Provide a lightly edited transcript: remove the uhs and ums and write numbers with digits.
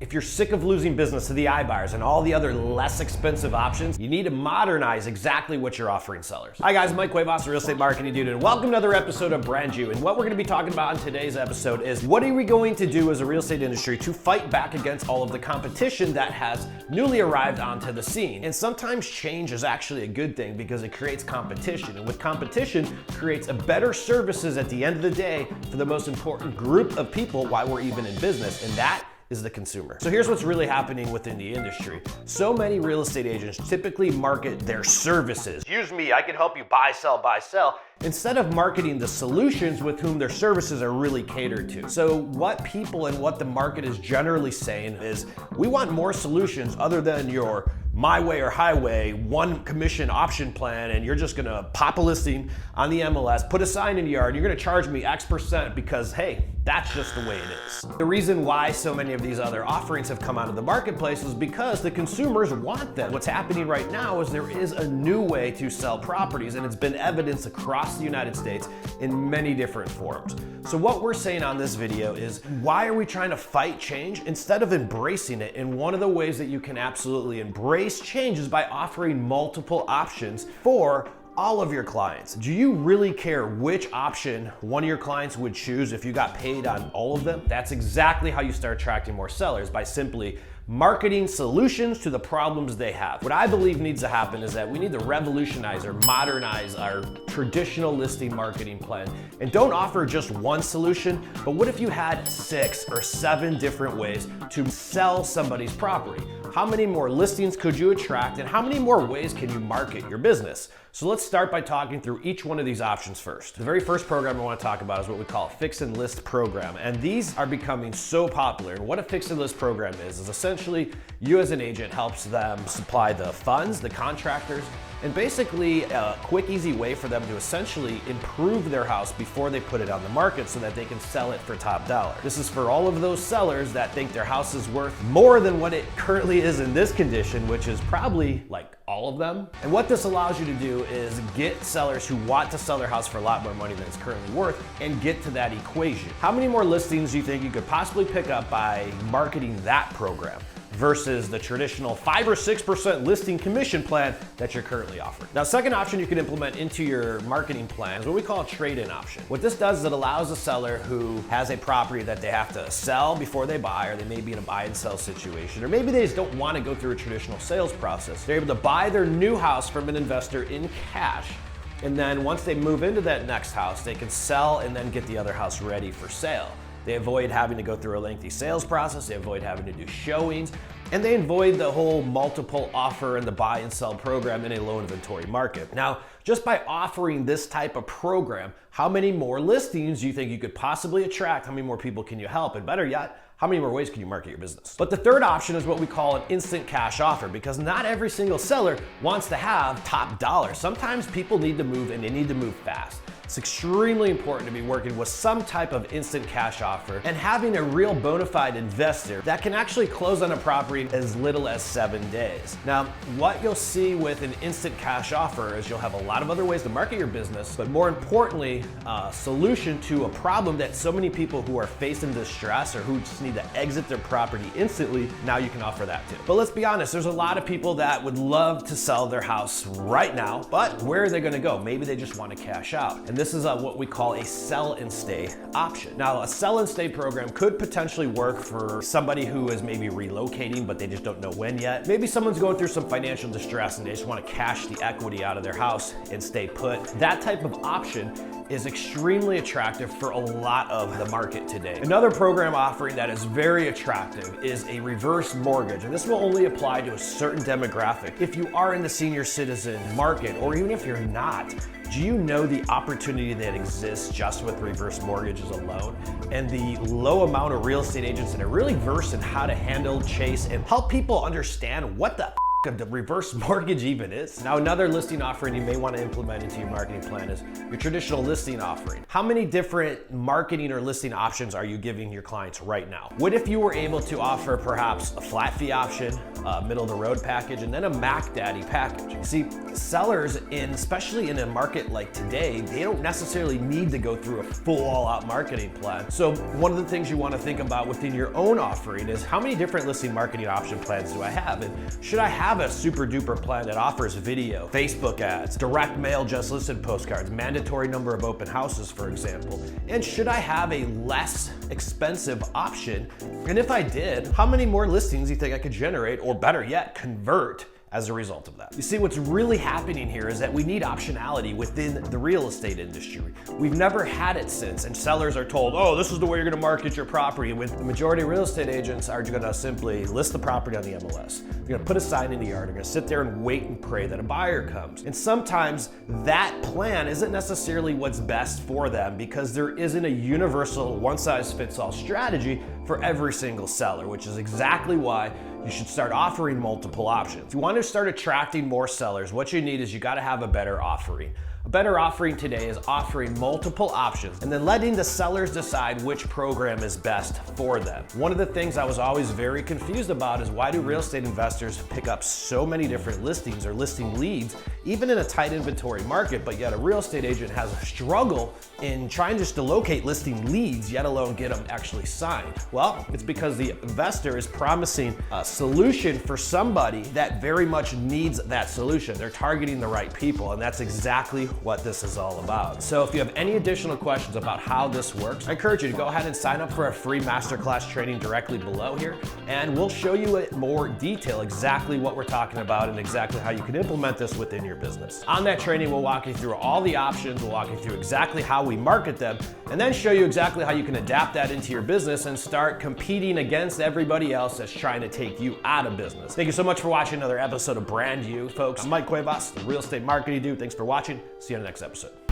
If you're sick of losing business to the iBuyers and all the other less expensive options, you need to modernize exactly what you're offering sellers. Hi guys, Mike Cuevas, Real Estate Marketing Dude, and welcome to another episode of Brand You. And what we're gonna be talking about in today's episode is what are we going to do as a real estate industry to fight back against all of the competition that has newly arrived onto the scene. And sometimes change is actually a good thing because it creates competition. And with competition, creates a better services at the end of the day for the most important group of people while we're even in business, and that is the consumer. So here's what's really happening within the industry. So many real estate agents typically market their services. Use me, I can help you buy, sell, instead of marketing the solutions with whom their services are really catered to. So what people and what the market is generally saying is, we want more solutions other than your my way or highway, one commission option plan, and you're just gonna pop a listing on the MLS, put a sign in the yard, and you're gonna charge me X% because, hey, that's just the way it is. The reason why so many of these other offerings have come out of the marketplace is because the consumers want them. What's happening right now is there is a new way to sell properties, and it's been evidenced across the United States in many different forms. So what we're saying on this video is, why are we trying to fight change instead of embracing it? And one of the ways that you can absolutely embrace change is by offering multiple options for all of your clients. Do you really care which option one of your clients would choose if you got paid on all of them? That's exactly how you start attracting more sellers, by simply marketing solutions to the problems they have. What I believe needs to happen is that we need to revolutionize or modernize our traditional listing marketing plan, and don't offer just one solution, but what if you had 6 or 7 different ways to sell somebody's property? How many more listings could you attract, and how many more ways can you market your business? So let's start by talking through each one of these options first. The very first program I want to talk about is what we call a fix and list program. And these are becoming so popular. And what a fix and list program is essentially you as an agent helps them supply the funds, the contractors, and basically a quick, easy way for them to essentially improve their house before they put it on the market so that they can sell it for top dollar. This is for all of those sellers that think their house is worth more than what it currently is in this condition, which is probably like all of them. And what this allows you to do is get sellers who want to sell their house for a lot more money than it's currently worth and get to that equation. How many more listings do you think you could possibly pick up by marketing that program versus the traditional 5 or 6% listing commission plan that you're currently offering? Now, second option you can implement into your marketing plan is what we call a trade-in option. What this does is it allows a seller who has a property that they have to sell before they buy, or they may be in a buy and sell situation, or maybe they just don't want to go through a traditional sales process. They're able to buy their new house from an investor in cash, and then once they move into that next house, they can sell and then get the other house ready for sale. They avoid having to go through a lengthy sales process, they avoid having to do showings, and they avoid the whole multiple offer and the buy and sell program in a low inventory market. Now, just by offering this type of program, how many more listings do you think you could possibly attract? How many more people can you help? And better yet, how many more ways can you market your business? But the third option is what we call an instant cash offer, because not every single seller wants to have top dollar. Sometimes people need to move, and they need to move fast. It's extremely important to be working with some type of instant cash offer and having a real bona fide investor that can actually close on a property as little as 7 days. Now, what you'll see with an instant cash offer is you'll have a lot of other ways to market your business, but more importantly, a solution to a problem that so many people who are facing distress or who just need to exit their property instantly, now you can offer that too. But let's be honest, there's a lot of people that would love to sell their house right now, but where are they gonna go? Maybe they just wanna cash out. And this is what we call a sell and stay option. Now, a sell and stay program could potentially work for somebody who is maybe relocating, but they just don't know when yet. Maybe someone's going through some financial distress and they just want to cash the equity out of their house and stay put. That type of option is extremely attractive for a lot of the market today. Another program offering that is very attractive is a reverse mortgage, and this will only apply to a certain demographic. If you are in the senior citizen market, or even if you're not, do you know the opportunity that exists just with reverse mortgages alone, and the low amount of real estate agents that are really versed in how to handle, chase, and help people understand what the the reverse mortgage even is? Now, another listing offering you may want to implement into your marketing plan is your traditional listing offering. How many different marketing or listing options are you giving your clients right now? What if you were able to offer perhaps a flat fee option, middle of the road package, and then a Mac Daddy package. See, sellers, especially in a market like today, they don't necessarily need to go through a full all-out marketing plan. So one of the things you want to think about within your own offering is how many different listing marketing option plans do I have? And should I have a super duper plan that offers video, Facebook ads, direct mail just listed postcards, mandatory number of open houses, for example? And should I have a less expensive option? And if I did, how many more listings do you think I could generate, or better yet, convert as a result of that? You see, what's really happening here is that we need optionality within the real estate industry. We've never had it since, and sellers are told, oh, this is the way you're gonna market your property. And the majority of real estate agents are gonna simply list the property on the MLS. They're gonna put a sign in the yard, they're gonna sit there and wait and pray that a buyer comes. And sometimes that plan isn't necessarily what's best for them, because there isn't a universal one-size-fits-all strategy for every single seller, which is exactly why you should start offering multiple options. If you want to start attracting more sellers, what you need is you got to have a better offering. A better offering today is offering multiple options and then letting the sellers decide which program is best for them. One of the things I was always very confused about is, why do real estate investors pick up so many different listings or listing leads, even in a tight inventory market, but yet a real estate agent has a struggle in trying just to locate listing leads, yet alone get them actually signed? Well, it's because the investor is promising a solution for somebody that very much needs that solution. They're targeting the right people, and that's exactly what this is all about. So if you have any additional questions about how this works, I encourage you to go ahead and sign up for a free masterclass training directly below here, and we'll show you in more detail exactly what we're talking about and exactly how you can implement this within your business. On that training, we'll walk you through all the options, we'll walk you through exactly how we market them, and then show you exactly how you can adapt that into your business and start competing against everybody else that's trying to take you out of business. Thank you so much for watching another episode of Brand You, folks. I'm Mike Cuevas, the Real Estate Marketing Dude. Thanks for watching. See you on the next episode.